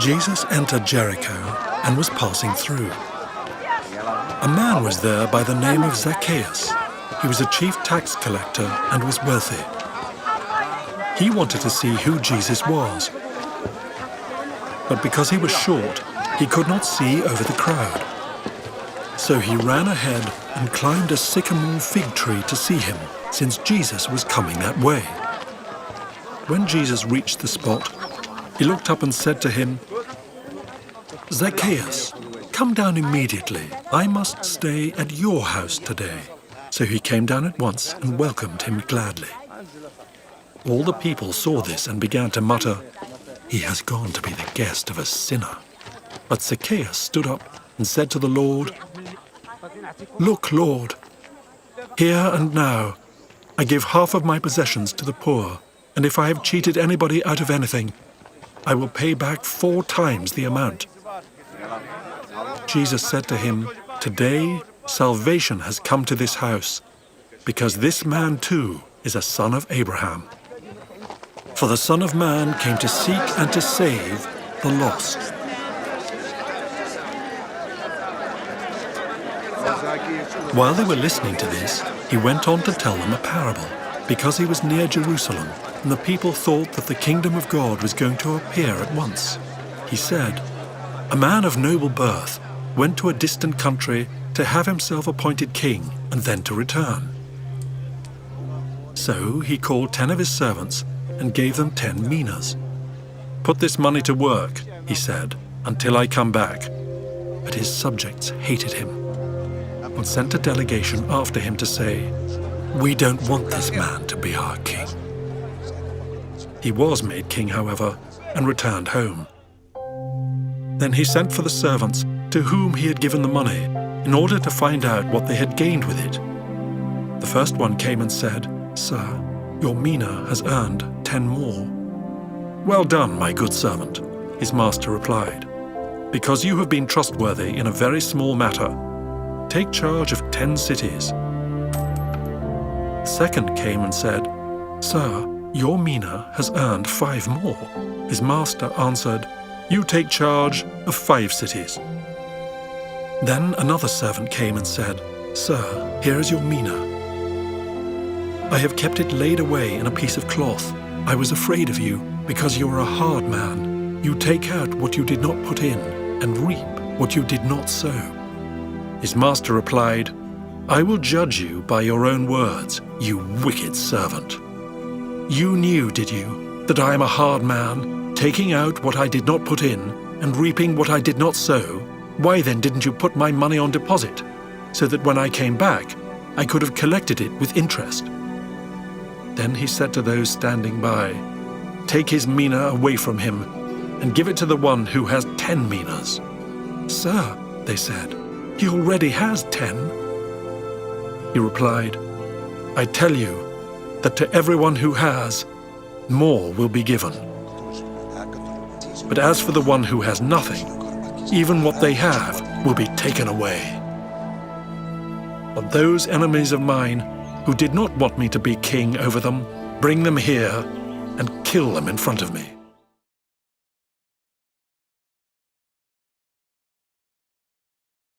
Jesus entered Jericho and was passing through. A man was there by the name of Zacchaeus. He was a chief tax collector and was wealthy. He wanted to see who Jesus was, but because he was short, he could not see over the crowd. So he ran ahead and climbed a sycamore fig tree to see him, since Jesus was coming that way. When Jesus reached the spot, he looked up and said to him, "Zacchaeus, come down immediately. I must stay at your house today." So he came down at once and welcomed him gladly. All the people saw this and began to mutter, "He has gone to be the guest of a sinner." But Zacchaeus stood up and said to the Lord, "Look, Lord, here and now I give half of my possessions to the poor, and if I have cheated anybody out of anything, I will pay back 4 times the amount." Jesus said to him, "Today salvation has come to this house, because this man too is a son of Abraham. For the Son of Man came to seek and to save the lost." While they were listening to this, he went on to tell them a parable, because he was near Jerusalem, and the people thought that the kingdom of God was going to appear at once. He said, "A man of noble birth went to a distant country to have himself appointed king and then to return. So he called 10 of his servants and gave them 10 minas. 'Put this money to work,' he said, 'until I come back.' But his subjects hated him and sent a delegation after him to say, 'We don't want this man to be our king.' He was made king, however, and returned home. Then he sent for the servants to whom he had given the money, in order to find out what they had gained with it. The first one came and said, 'Sir, your mina has earned 10 more.' 'Well done, my good servant,' his master replied. 'Because you have been trustworthy in a very small matter, take charge of 10 cities.' The second came and said, 'Sir, your mina has earned 5 more.' His master answered, 'You take charge of 5 cities.' Then another servant came and said, 'Sir, here is your mina. I have kept it laid away in a piece of cloth. I was afraid of you, because you are a hard man. You take out what you did not put in, and reap what you did not sow.' His master replied, 'I will judge you by your own words, you wicked servant. You knew, did you, that I am a hard man, taking out what I did not put in, and reaping what I did not sow? Why then didn't you put my money on deposit, so that when I came back, I could have collected it with interest?' Then he said to those standing by, 'Take his mina away from him, and give it to the one who has 10 minas.' 'Sir,' they said, 'he already has 10. He replied, 'I tell you that to everyone who has, more will be given. But as for the one who has nothing, even what they have will be taken away. But those enemies of mine who did not want me to be king over them, bring them here and kill them in front of me.'"